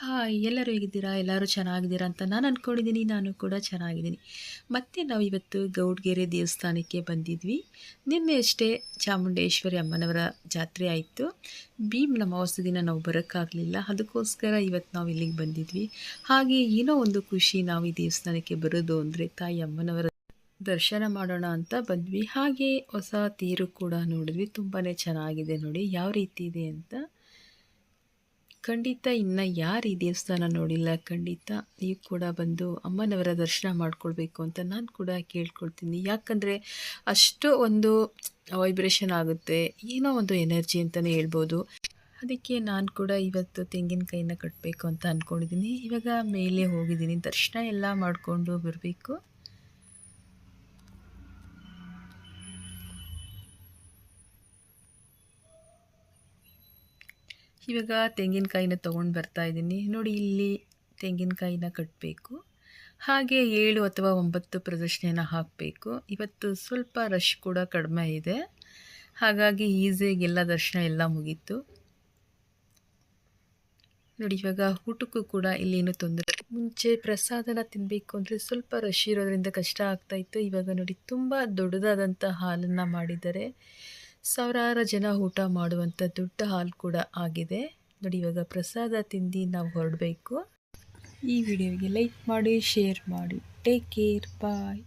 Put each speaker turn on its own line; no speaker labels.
Hi! ಎಲ್ಲರೂ ಹೇಗಿದ್ದೀರಾ? ಎಲ್ಲರೂ ಚೆನ್ನಾಗಿದ್ದೀರಾ ಅಂತ ನಾನು ಅಂದ್ಕೊಂಡಿದ್ದೀನಿ. ನಾನು ಕೂಡ ಚೆನ್ನಾಗಿದ್ದೀನಿ. ಮತ್ತೆ ನಾವಿವತ್ತು ಗೌಡ್ಗೆರೆ ದೇವಸ್ಥಾನಕ್ಕೆ ಬಂದಿದ್ವಿ. ನಿನ್ನೆ ಅಷ್ಟೇ ಚಾಮುಂಡೇಶ್ವರಿ ಅಮ್ಮನವರ ಜಾತ್ರೆ ಆಯಿತು. ಭೀಮ್ನ ಅಮಾವಾಸ್ಯೆ ದಿನ ನಾವು ಬರೋಕ್ಕಾಗಲಿಲ್ಲ. ಅದಕ್ಕೋಸ್ಕರ ಇವತ್ತು ನಾವು ಇಲ್ಲಿಗೆ ಬಂದಿದ್ವಿ. ಹಾಗೆ ಏನೋ ಒಂದು ಖುಷಿ ನಾವು ಈ ದೇವಸ್ಥಾನಕ್ಕೆ ಬರೋದು ಅಂದರೆ ತಾಯಿ ಅಮ್ಮನವರ ದರ್ಶನ ಮಾಡೋಣ ಅಂತ ಬಂದ್ವಿ. ಹಾಗೆ ಹೊಸ ತೇರು ಕೂಡ ನೋಡಿದ್ವಿ. ತುಂಬಾ ಚೆನ್ನಾಗಿದೆ ನೋಡಿ ಯಾವ ರೀತಿ ಇದೆ ಅಂತ. ಖಂಡಿತ ಇನ್ನು ಯಾರು ಈ ದೇವಸ್ಥಾನ ನೋಡಿಲ್ಲ ಖಂಡಿತ ನೀವು ಕೂಡ ಬಂದು ಅಮ್ಮನವರ ದರ್ಶನ ಮಾಡ್ಕೊಳ್ಬೇಕು ಅಂತ ನಾನು ಕೂಡ ಕೇಳ್ಕೊಳ್ತೀನಿ. ಯಾಕಂದರೆ ಅಷ್ಟು ಒಂದು ವೈಬ್ರೇಷನ್ ಆಗುತ್ತೆ, ಏನೋ ಒಂದು ಎನರ್ಜಿ ಅಂತಲೇ ಹೇಳ್ಬೋದು. ಅದಕ್ಕೆ ನಾನು ಕೂಡ ಇವತ್ತು ತೆಂಗಿನಕಾಯಿನ ಕಟ್ಟಬೇಕು ಅಂತ ಅಂದ್ಕೊಂಡಿದ್ದೀನಿ. ಇವಾಗ ಮೇಲೆ ಹೋಗಿದ್ದೀನಿ, ದರ್ಶನ ಎಲ್ಲ ಮಾಡಿಕೊಂಡು ಬರಬೇಕು. ಇವಾಗ ತೆಂಗಿನಕಾಯಿನ ತೊಗೊಂಡು ಬರ್ತಾಯಿದ್ದೀನಿ ನೋಡಿ. ಇಲ್ಲಿ ತೆಂಗಿನಕಾಯಿನ ಕಟ್ಟಬೇಕು. ಹಾಗೆ 7 ಅಥವಾ 9 ಪ್ರದಕ್ಷಿಣೆನ ಹಾಕಬೇಕು. ಇವತ್ತು ಸ್ವಲ್ಪ ರಶ್ ಕೂಡ ಕಡಿಮೆ ಇದೆ, ಹಾಗಾಗಿ ಈಸಿಯಾಗಿ ಎಲ್ಲ ದರ್ಶನ ಎಲ್ಲ ಮುಗೀತು ನೋಡಿ. ಇವಾಗ ಊಟಕ್ಕೂ ಕೂಡ ಇಲ್ಲೇನು ತೊಂದರೆ. ಮುಂಚೆ ಪ್ರಸಾದನ ತಿನ್ನಬೇಕು ಅಂದರೆ ಸ್ವಲ್ಪ ರಶ್ ಇರೋದ್ರಿಂದ ಕಷ್ಟ ಆಗ್ತಾಯಿತ್ತು. ಇವಾಗ ನೋಡಿ ತುಂಬ ದೊಡ್ಡದಾದಂಥ ಹಾಲನ್ನು ಮಾಡಿದ್ದಾರೆ. ಸಾವಿರಾರು ಜನ ಊಟ ಮಾಡುವಂಥ ದೊಡ್ಡ ಹಾಲ್ ಕೂಡ ಆಗಿದೆ ನೋಡಿ. ಇವಾಗ ಪ್ರಸಾದ ತಿಂದು ನಾವು ಹೊರಡಬೇಕು. ಈ ವಿಡಿಯೋಗೆ ಲೈಕ್ ಮಾಡಿ, ಶೇರ್ ಮಾಡಿ. ಟೇಕ್ ಕೇರ್, ಬಾಯ್.